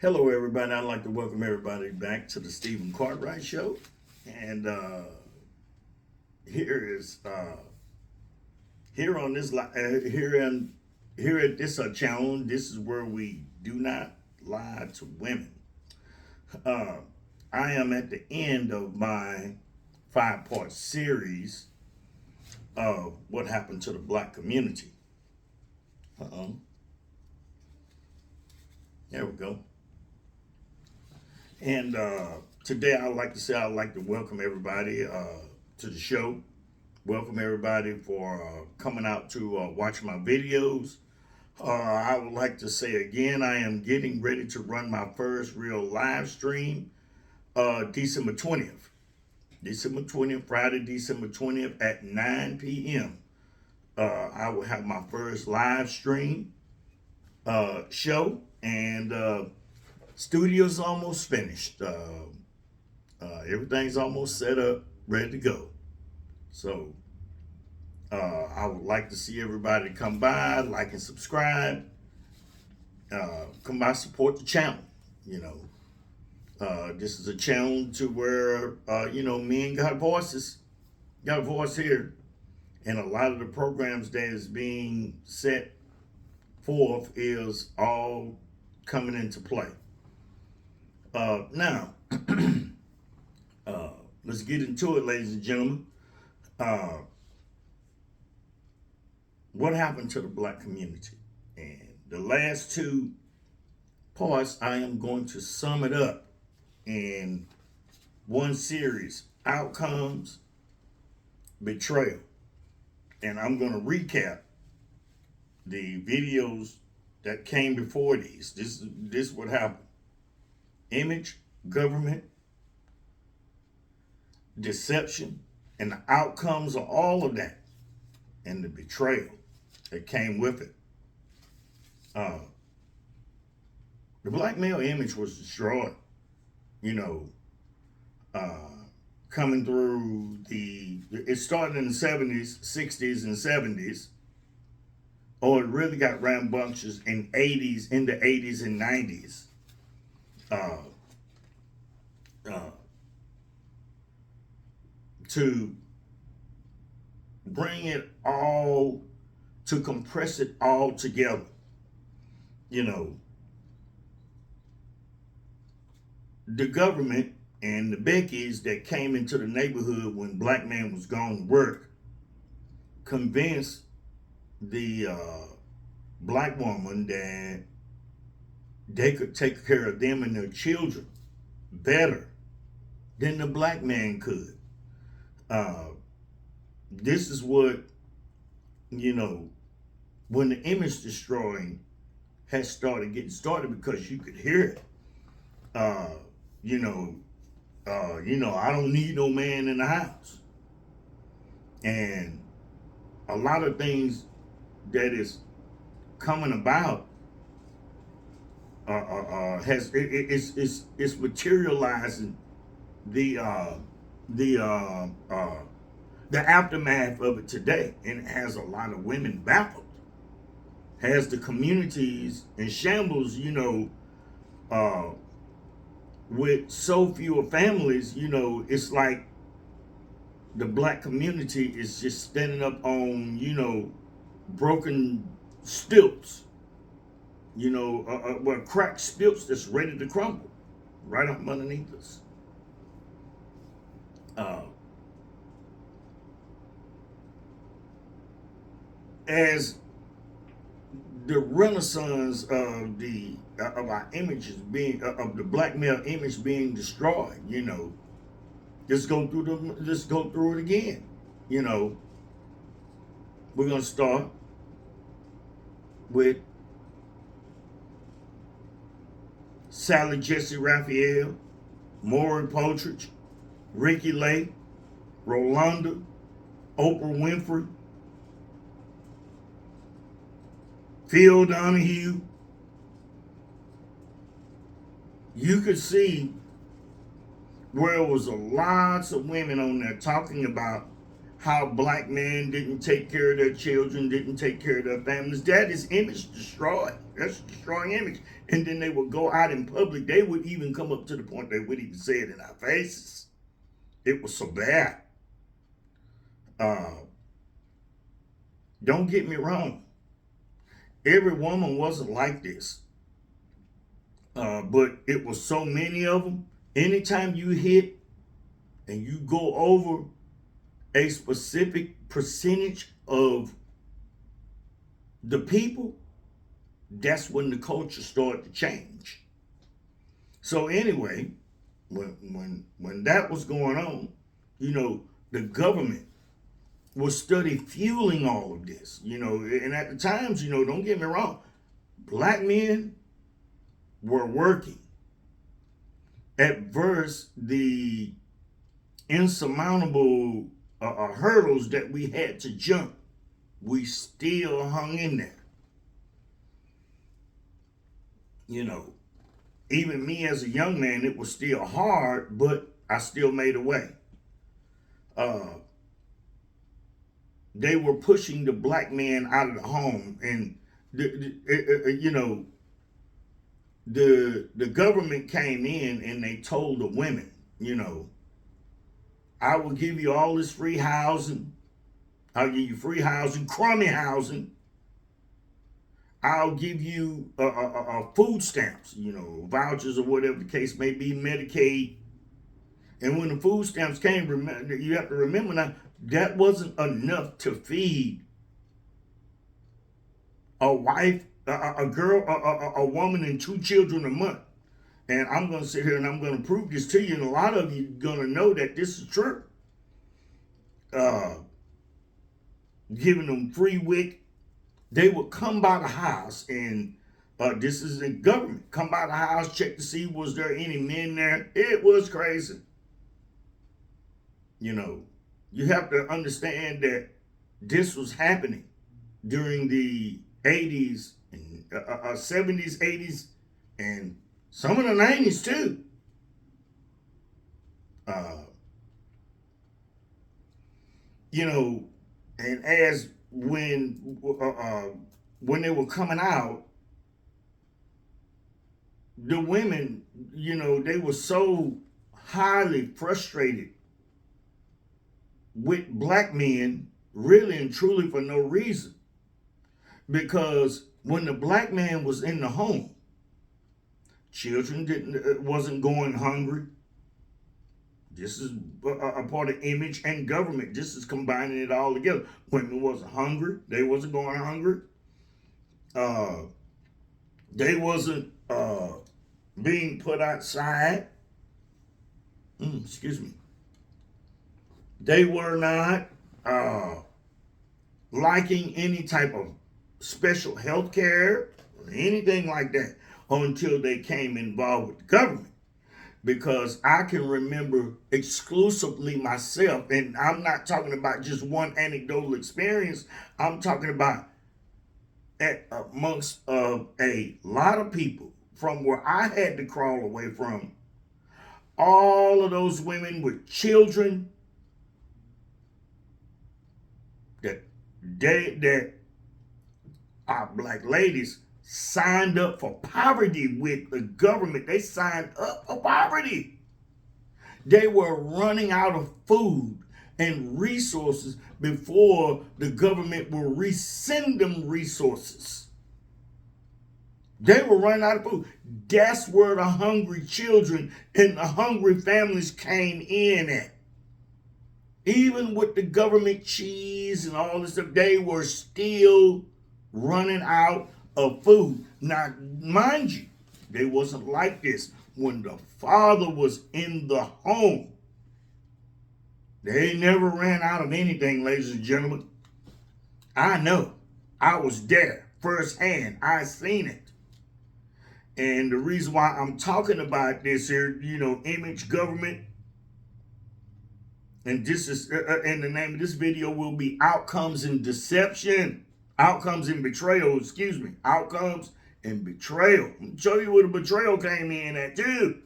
Hello, everybody. I'd like to welcome everybody back to the Stephen Cartwright Show. And here is here on this here at this channel. This is where we do not lie to women. Uh, I am at the end of my 5-part series of what happened to the black community. Uh-oh. There we go. And today I'd like to welcome everybody to the show. Welcome everybody for coming out to watch my videos. I would like to say again, I am getting ready to run my first real live stream December 20th. December 20th, Friday, December 20th at 9 p.m. I will have my first live stream show, and studio's almost finished. Everything's almost set up, ready to go. So I would like to see everybody come by, like and subscribe. Come by, support the channel. You know, this is a channel to where men got voices, got a voice here, and a lot of the programs that is being set forth is all coming into play. Now, let's get into it, ladies and gentlemen. What happened to the black community? And the last two parts, I am going to sum it up in one series, Outcomes Betrayal. And I'm going to recap the videos that came before these. This is what happened. Image, government, deception, and the outcomes of all of that, and the betrayal that came with it. The black male image was destroyed, coming through it started in the 70s, 60s, and 70s, or it really got rambunctious in the 80s and 90s. To bring it all, to compress it all together. The government and the Beckys that came into the neighborhood when black man was gone to work convinced the black woman that they could take care of them and their children better than the black man could. This is what, when the image destroying has started getting started, because you could hear it. I don't need no man in the house. And a lot of things that is coming about it's materializing the aftermath of it today, and it has a lot of women baffled, has the communities in shambles, with so few families. It's like the black community is just standing up on broken stilts, cracked stilts that's ready to crumble right up underneath us. As the renaissance of our images being of the black male image being destroyed, let's go through it again. We're gonna start with Sally Jesse Raphael, Maury Poltridge, Ricky Lake, Rolanda, Oprah Winfrey, Phil Donahue. You could see where it was lots of women on there talking about how black men didn't take care of their children, didn't take care of their families. That is image destroyed. That's destroying image. And then they would go out in public. They would even come up to the point they would even say it in our faces. It was so bad. Don't get me wrong. Every woman wasn't like this. But it was so many of them. Anytime you hit and you go over a specific percentage of the people, that's when the culture started to change. So anyway, when that was going on, the government was study fueling all of this, and at the times, don't get me wrong, black men were working. At first, the insurmountable hurdles that we had to jump, we still hung in there. Even me as a young man, it was still hard, but I still made a way. They were pushing the black man out of the home, and the government came in and they told the women, I will give you all this free housing. I'll give you free housing, crummy housing. I'll give you food stamps, vouchers or whatever the case may be, Medicaid. And when the food stamps came, you have to remember now, that wasn't enough to feed a wife, a girl, a woman, and 2 children a month. And I'm going to sit here and I'm going to prove this to you. And a lot of you are going to know that this is true. Giving them free WIC. They would come by the house, and this is the government. Come by the house, check to see was there any men there. It was crazy. You have to understand that this was happening during the 80s, and 70s, 80s, and some of the 90s too. And as when they were coming out, the women, they were so highly frustrated with black men, really and truly for no reason. Because when the black man was in the home, children wasn't going hungry. This is a part of image and government. This is combining it all together. Women wasn't hungry. They wasn't going hungry. They wasn't being put outside. Excuse me. They were not liking any type of special health care or anything like that until they came involved with the government. Because I can remember exclusively myself, and I'm not talking about just one anecdotal experience. I'm talking about amongst a lot of people from where I had to crawl away from. All of those women with children that our black ladies signed up for poverty with the government. They signed up for poverty. They were running out of food and resources before the government will resend them resources. They were running out of food. That's where the hungry children and the hungry families came in at. Even with the government cheese and all this stuff, they were still running out of food. Now, mind you, they wasn't like this when the father was in the home. They never ran out of anything, ladies and gentlemen. I know. I was there firsthand. I seen it. And the reason why I'm talking about this here, image, government, and this is, and the name of this video will be Outcomes and Deception. Outcomes and Betrayal, Outcomes and Betrayal. I'm going to show you where the betrayal came in at too.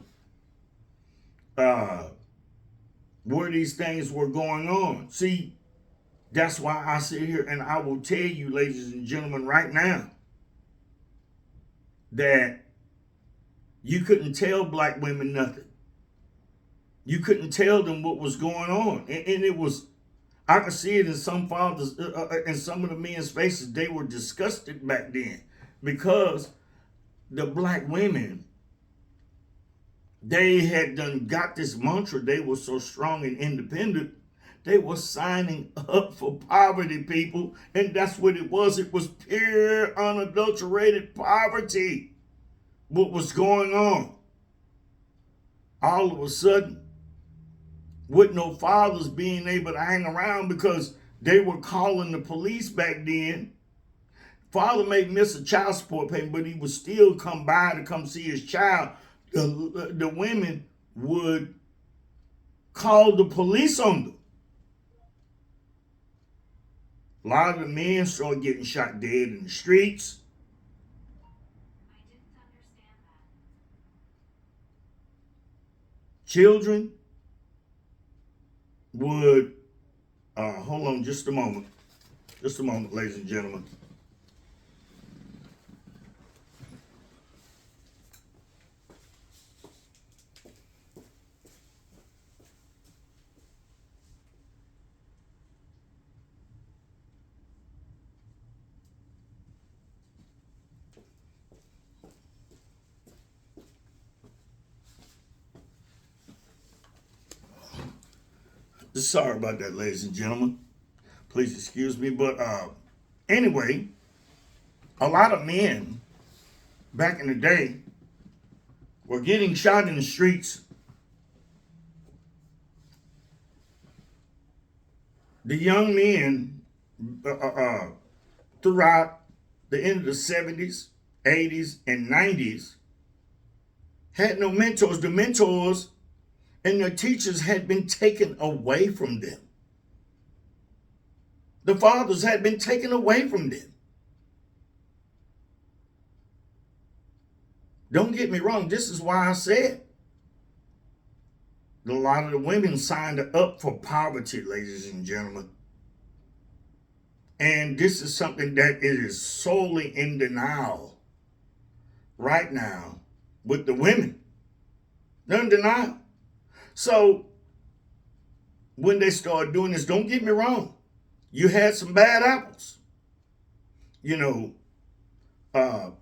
Where these things were going on. See, That's why I sit here and I will tell you, ladies and gentlemen, right now, that you couldn't tell black women nothing. You couldn't tell them what was going on. And it was, I could see it in some fathers, in some of the men's faces. They were disgusted back then because the black women, they had done got this mantra. They were so strong and independent. They were signing up for poverty, people. And that's what it was. It was pure, unadulterated poverty. What was going on? All of a sudden, with no fathers being able to hang around because they were calling the police back then. Father may miss a child support payment, but he would still come by to come see his child. The women would call the police on them. A lot of the men started getting shot dead in the streets. I didn't understand that. Children would, hold on just a moment. Just a moment, ladies and gentlemen. Sorry about that, ladies and gentlemen. Please excuse me. But anyway, a lot of men back in the day were getting shot in the streets. The young men throughout the end of the 70s, 80s, and 90s had no mentors. The mentors and their teachers had been taken away from them. The fathers had been taken away from them. Don't get me wrong. This is why I said a lot of the women signed up for poverty, ladies and gentlemen. And this is something that is solely in denial right now with the women. They're in denial. So when they start doing this, don't get me wrong, you had some bad apples. You know,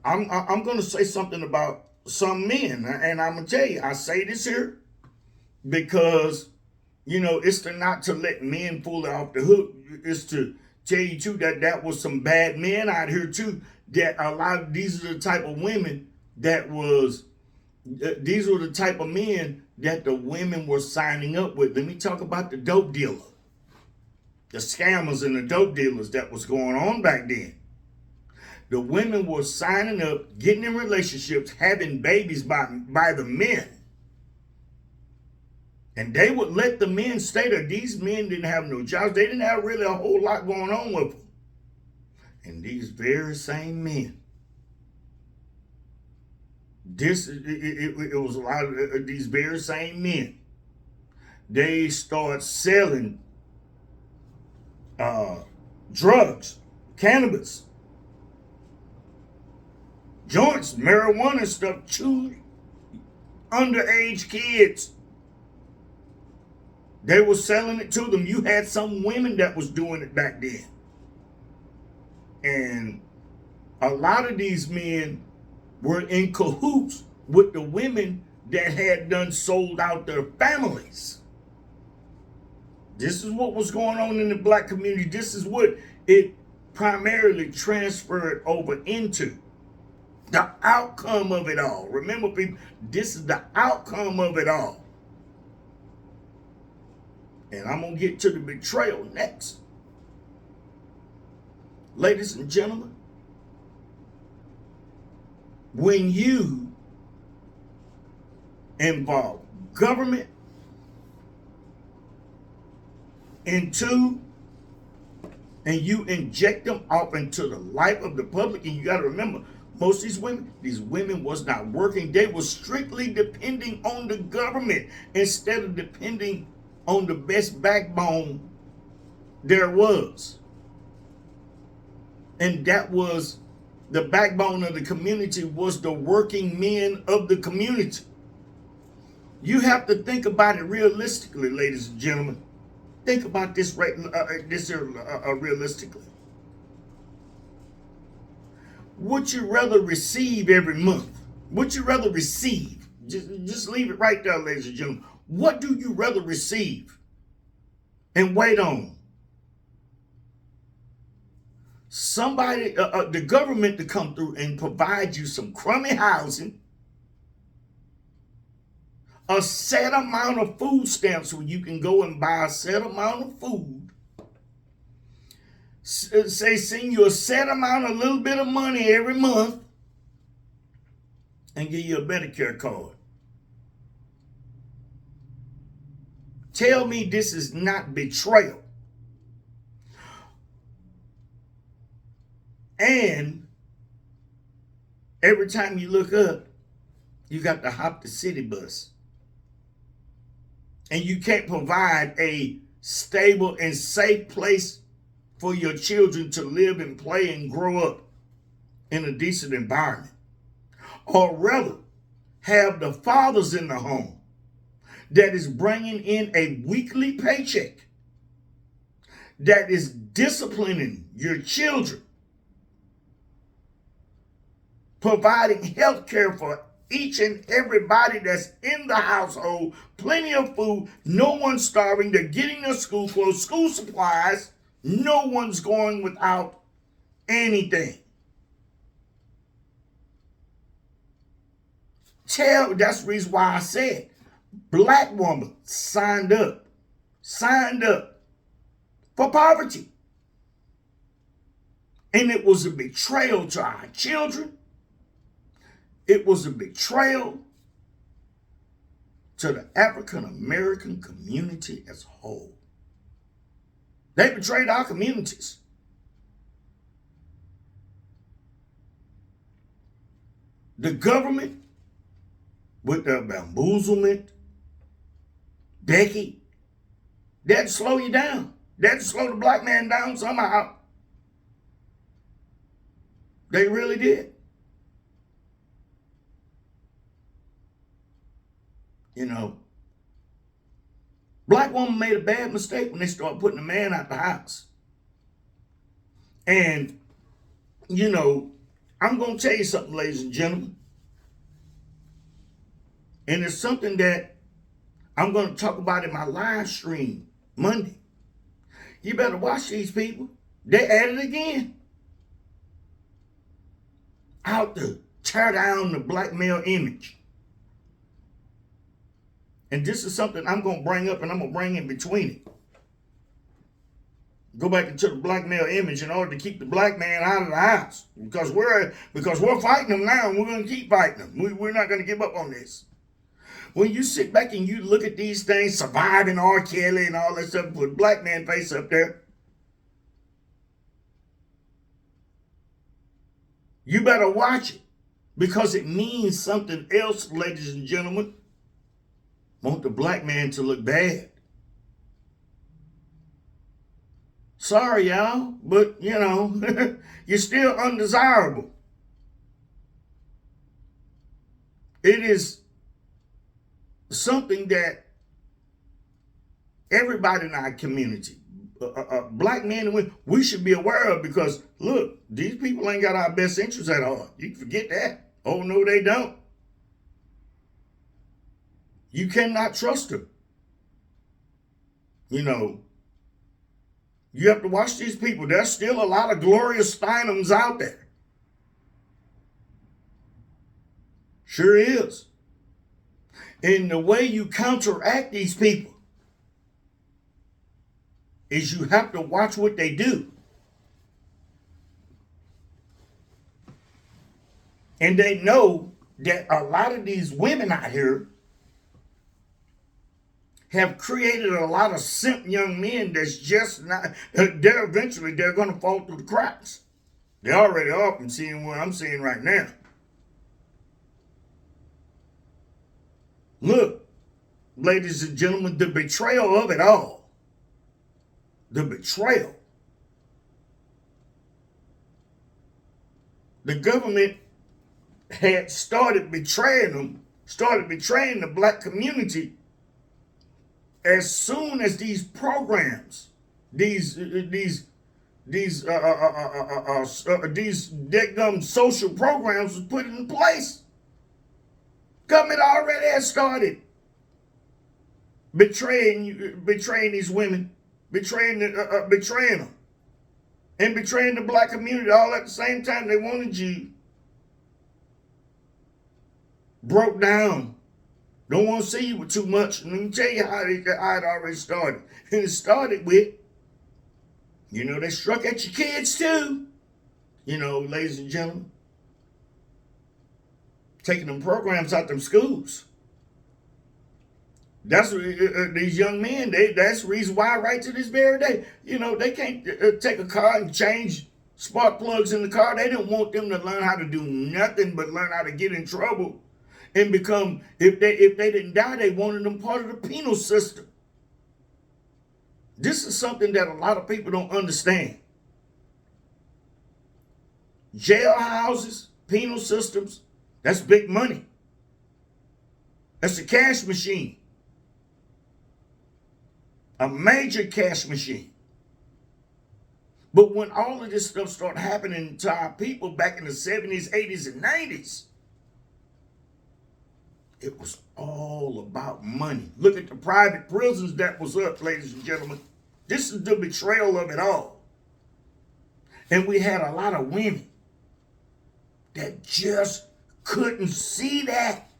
I'm going to say something about some men, and I'm going to tell you, I say this here because, you know, it's not to let men pull it off the hook. It's to tell you too that was some bad men out here too. That a lot of these are the type of women these were the type of men that the women were signing up with. Let me talk about the dope dealer, the scammers and the dope dealers that was going on back then. The women were signing up, getting in relationships, having babies by the men. And they would let the men stay there. These men didn't have no jobs. They didn't have really a whole lot going on with them. And these very same men, it was a lot of these very same men. They start selling drugs, cannabis, joints, marijuana and stuff to underage kids. They were selling it to them. You had some women that was doing it back then. And a lot of these men were in cahoots with the women that had done sold out their families. This is what was going on in the black community. This is what it primarily transferred over into. The outcome of it all. Remember, people, this is the outcome of it all. And I'm going to get to the betrayal next. Ladies and gentlemen, when you involve government into and you inject them off into the life of the public, and you got to remember, most of these women was not working. They were strictly depending on the government instead of depending on the best backbone there was. And that was the backbone of the community, was the working men of the community. You have to think about it realistically, ladies and gentlemen. Think about this realistically. Would you rather receive every month? Would you rather receive? Just leave it right there, ladies and gentlemen. What do you rather receive and wait on? Somebody, the government, to come through and provide you some crummy housing, a set amount of food stamps where you can go and buy a set amount of food, say send you a set amount, a little bit of money every month, and give you a Medicare card. Tell me this is not betrayal. And every time you look up, you got to hop the city bus. And you can't provide a stable and safe place for your children to live and play and grow up in a decent environment. Or rather, have the fathers in the home that is bringing in a weekly paycheck, that is disciplining your children, providing health care for each and everybody that's in the household, plenty of food, no one's starving, they're getting their school clothes, school supplies, no one's going without anything. That's the reason why I said, black woman signed up for poverty. And it was a betrayal to our children. It was a betrayal to the African American community as a whole. They betrayed our communities. The government, with their bamboozlement, Becky, that'd slow you down. That'd slow the black man down somehow. They really did. You know, black woman made a bad mistake when they started putting the man out the house. And, you know, I'm going to tell you something, ladies and gentlemen. And it's something that I'm going to talk about in my live stream Monday. You better watch these people. They at it again. Out to tear down the black male image. And this is something I'm going to bring up, and I'm going to bring in between it. Go back into the black male image in order to keep the black man out of the house. Because we're fighting them now, and we're going to keep fighting them. We're not going to give up on this. When you sit back and you look at these things, surviving R. Kelly and all that stuff, put black man face up there, you better watch it. Because it means something else, ladies and gentlemen. Want the black man to look bad. Sorry, y'all, but, you know, you're still undesirable. It is something that everybody in our community, black men and women, we should be aware of, because, look, these people ain't got our best interests at heart. You can forget that. Oh, no, they don't. You cannot trust them. You know, you have to watch these people. There's still a lot of Gloria Steinems out there. Sure is. And the way you counteract these people is you have to watch what they do. And they know that a lot of these women out here have created a lot of simp young men that's just not, they're going to fall through the cracks. They already are from seeing what I'm seeing right now. Look, ladies and gentlemen, the betrayal of it all the betrayal. The government had started betraying them, started betraying the black community as soon as these programs, these deadgum social programs was put in place. Government already had started betraying these women, betraying them, and betraying the black community all at the same time. They wanted you broke down. Don't want to see you with too much. And let me tell you how it already started. And it started with, they struck at your kids too. Ladies and gentlemen, taking them programs out them schools. That's these young men. That's the reason why right to this very day, they can't take a car and change spark plugs in the car. They didn't want them to learn how to do nothing but learn how to get in trouble and become. If they didn't die, they wanted them part of the penal system. This is something that a lot of people don't understand. Jail houses, penal systems, that's big money. That's a cash machine. A major cash machine. But when all of this stuff started happening to our people back in the 70s, 80s, and 90s, it was all about money. Look at the private prisons that was up, ladies and gentlemen. This is the betrayal of it all. And we had a lot of women that just couldn't see that.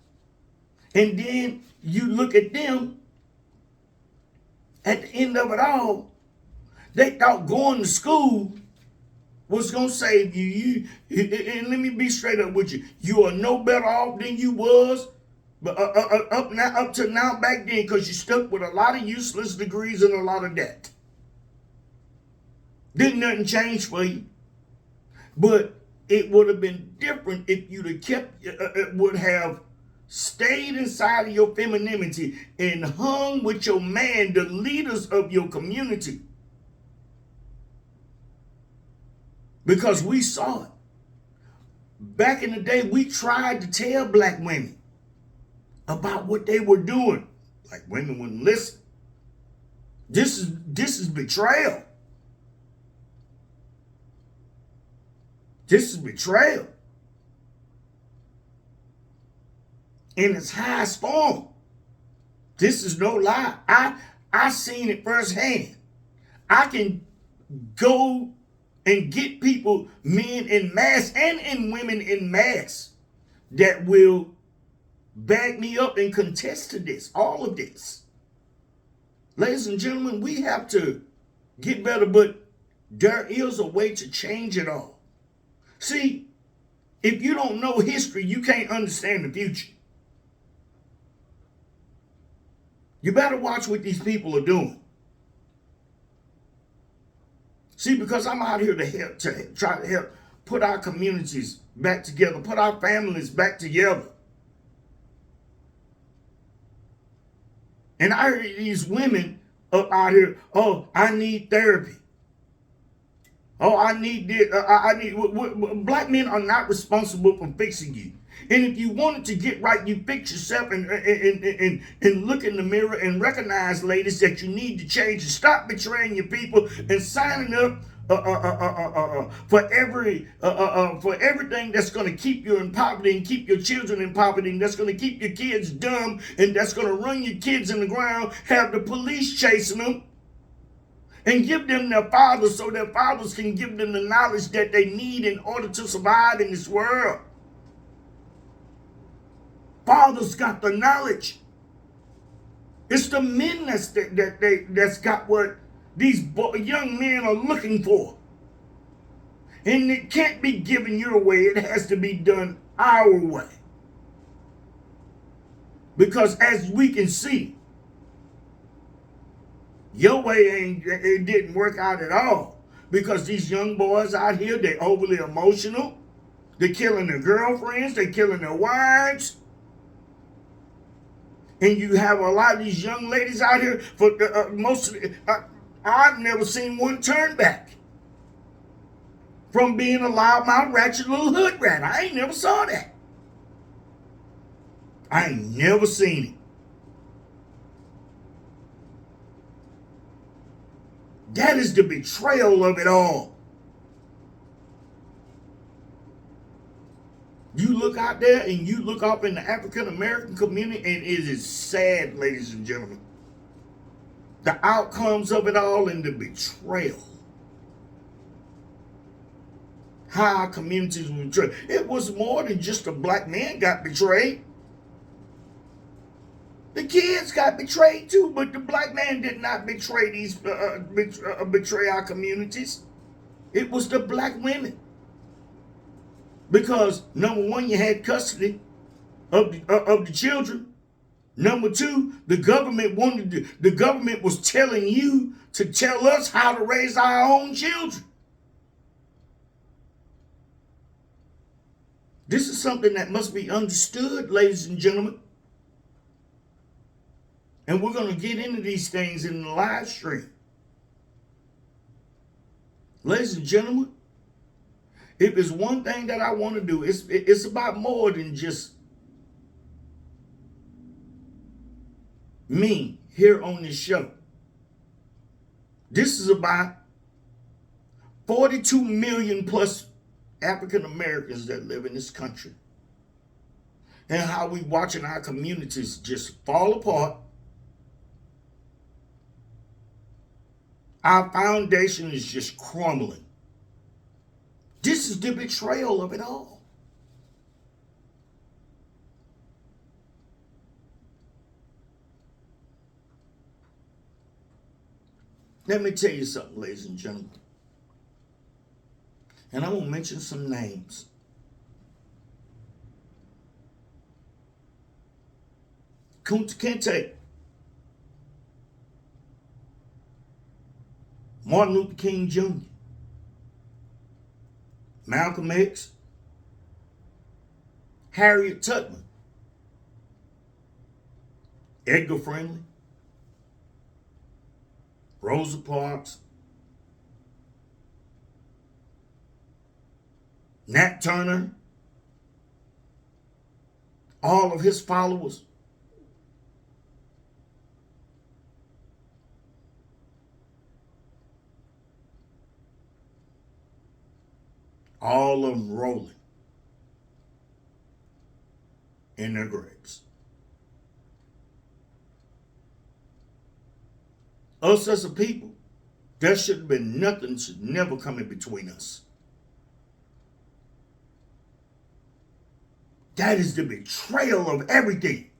And then you look at them, at the end of it all, they thought going to school was going to save you. And let me be straight up with you. You are no better off than you was up to now back then, because you stuck with a lot of useless degrees and a lot of debt. Didn't nothing change for you. But it would have been different if you'd have would have stayed inside of your femininity and hung with your man, the leaders of your community. Because we saw it. Back in the day, we tried to tell black women about what they were doing. Like, women wouldn't listen. This is betrayal. This is betrayal. In its highest form. This is no lie. I seen it firsthand. I can go and get people, men in mass and in women in mass, that will back me up and contest to this, all of this. Ladies and gentlemen, we have to get better, but there is a way to change it all. See, if you don't know history, you can't understand the future. You better watch what these people are doing. See, because I'm out here to try to help put our communities back together, put our families back together. And I heard these women up out here, oh, I need therapy. Oh, I need this. Black men are not responsible for fixing you. And if you wanted to get right, you fix yourself and look in the mirror and recognize, ladies, that you need to change and stop betraying your people and signing up for everything that's going to keep you in poverty and keep your children in poverty, and that's going to keep your kids dumb, and that's going to run your kids in the ground, have the police chasing them, and give them their fathers so their fathers can give them the knowledge that they need in order to survive in this world. Fathers got the knowledge. It's the men that's got what these young men are looking for. And it can't be given your way. It has to be done our way. Because as we can see, your way it didn't work out at all. Because these young boys out here, they're overly emotional. They're killing their girlfriends. They're killing their wives. And you have a lot of these young ladies out here, for most of I've never seen one turn back from being a loudmouth, ratchet little hood rat. I ain't never saw that. I ain't never seen it. That is the betrayal of it all. You look out there and you look up in the African American community, and it is sad, ladies and gentlemen. The outcomes of it all and the betrayal. How our communities were betrayed. It was more than just a black man got betrayed. The kids got betrayed too, but the black man did not betray betray our communities. It was the black women. Because number one, you had custody of the children. Number two, the government was telling you to tell us how to raise our own children. This is something that must be understood, ladies and gentlemen. And we're going to get into these things in the live stream. Ladies and gentlemen, if it's one thing that I want to do, it's about more than just me here on this show. This is about 42 million plus African Americans that live in this country. And how we watching our communities just fall apart. Our foundation is just crumbling. This is the betrayal of it all. Let me tell you something, ladies and gentlemen. And I'm going to mention some names. Kunta Kinte, Martin Luther King Jr., Malcolm X, Harriet Tubman, Edgar Friendly, Rosa Parks, Nat Turner, all of his followers. All of them rolling in their graves. Us as a people, there should have been nothing, should never come in between us. That is the betrayal of everything.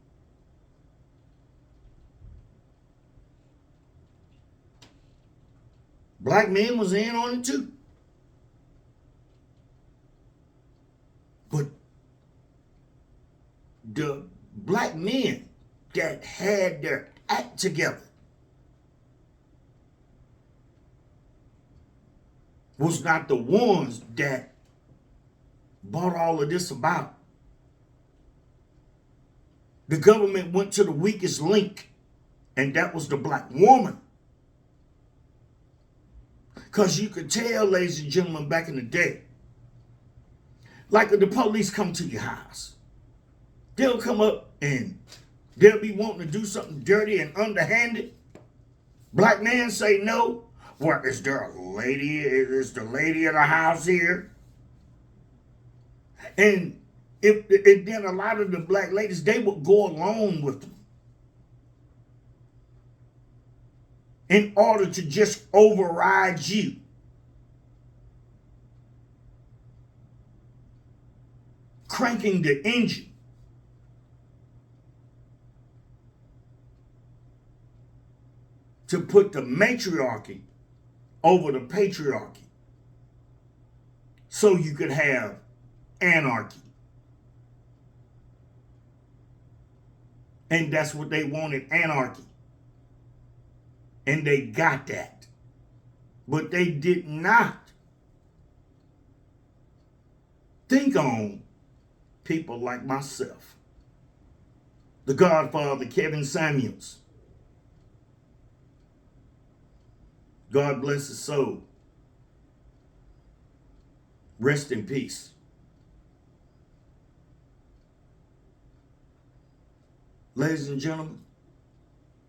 Black men was in on it too. But the black men that had their act together was not the ones that brought all of this about. The government went to the weakest link, and that was the black woman. Because you could tell, ladies and gentlemen, back in the day, like if the police come to your house, they'll come up and they'll be wanting to do something dirty and underhanded. Black men say no. What, is there a lady? Is the lady in the house here? And then a lot of the black ladies, they would go along with them in order to just override you. Cranking the engine. To put the matriarchy over the patriarchy. So you could have anarchy. And that's what they wanted, anarchy. And they got that. But they did not think on people like myself. The Godfather, Kevin Samuels. God bless his soul. Rest in peace. Ladies and gentlemen,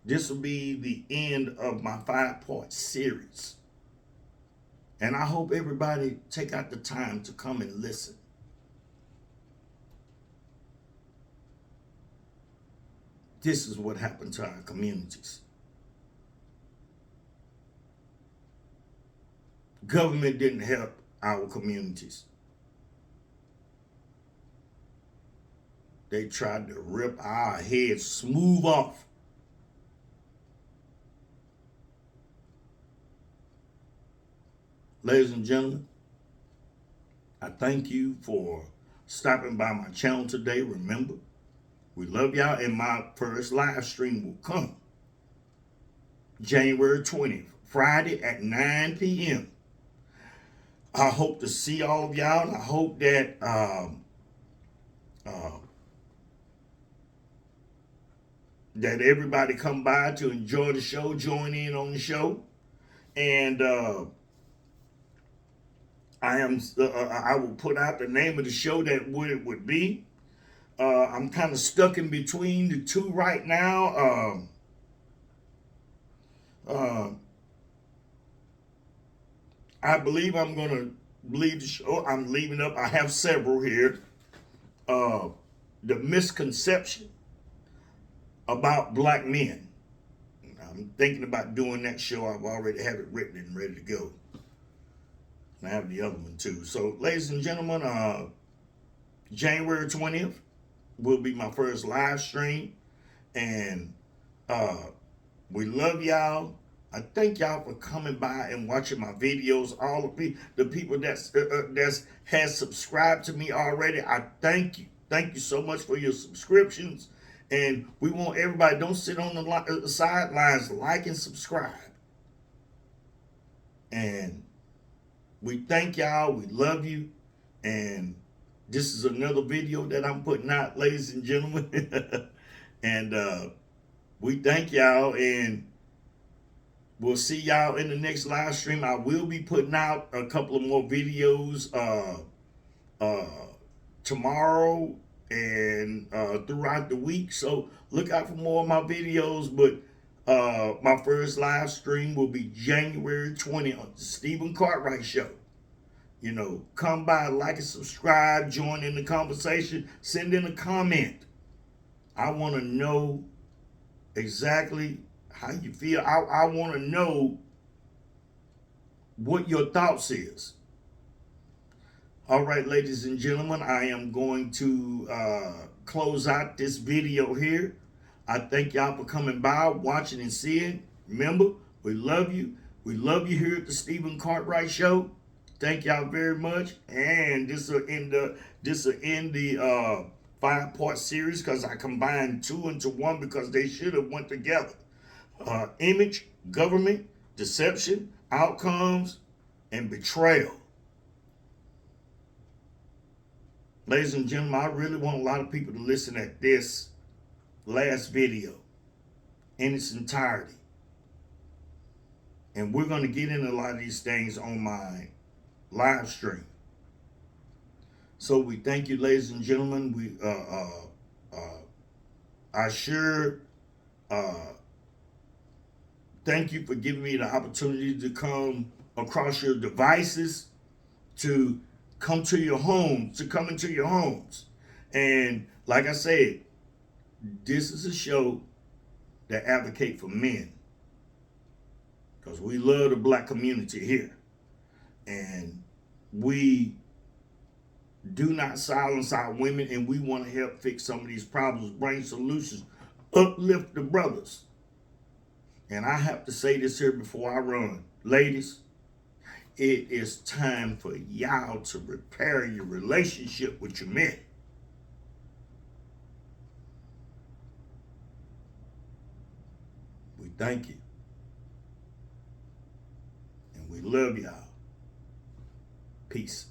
this will be the end of my 5-part series. And I hope everybody take out the time to come and listen. This is what happened to our communities. Government didn't help our communities. They tried to rip our heads smooth off. Ladies and gentlemen, I thank you for stopping by my channel today. Remember, we love y'all, and my first live stream will come January 20th, Friday at 9 p.m. I hope to see all of y'all, and I hope that that everybody come by to enjoy the show, join in on the show, and I will put out the name of the show that what it would be. I'm kind of stuck in between the two right now. I believe I'm going to leave the show. I'm leaving up. I have several here. The misconception about black men. I'm thinking about doing that show. I've already have it written and ready to go. And I have the other one too. So, ladies and gentlemen, January 20th will be my first live stream. And we love y'all. I thank y'all for coming by and watching my videos. All of the people that's has subscribed to me already, I thank you. Thank you so much for your subscriptions. And we want everybody, don't sit on the sidelines, like and subscribe. And we thank y'all. We love you. And this is another video that I'm putting out, ladies and gentlemen. And we thank y'all. And we'll see y'all in the next live stream. I will be putting out a couple of more videos tomorrow and throughout the week. So look out for more of my videos. But my first live stream will be January 20th on the Stephen Cartwright Show. You know, come by, like and subscribe, join in the conversation, send in a comment. I want to know exactly how you feel. I want to know what your thoughts is. All right, ladies and gentlemen, I am going to close out this video here. I thank y'all for coming by, watching and seeing. Remember, we love you. We love you here at the Stephen Cartwright Show. Thank y'all very much. And this will end the 5-part series because I combined 2 into 1 because they should have went together. Image, government, deception, outcomes, and betrayal. Ladies and gentlemen, I really want a lot of people to listen at this last video in its entirety. And we're going to get into a lot of these things on my live stream. So we thank you, ladies and gentlemen. I sure thank you for giving me the opportunity to come across your devices, to come to your homes, to come into your homes. And like I said, this is a show that advocates for men, because we love the black community here. And we do not silence our women, and we want to help fix some of these problems, bring solutions, uplift the brothers. And I have to say this here before I run. Ladies, it is time for y'all to repair your relationship with your men. We thank you. And we love y'all. Peace.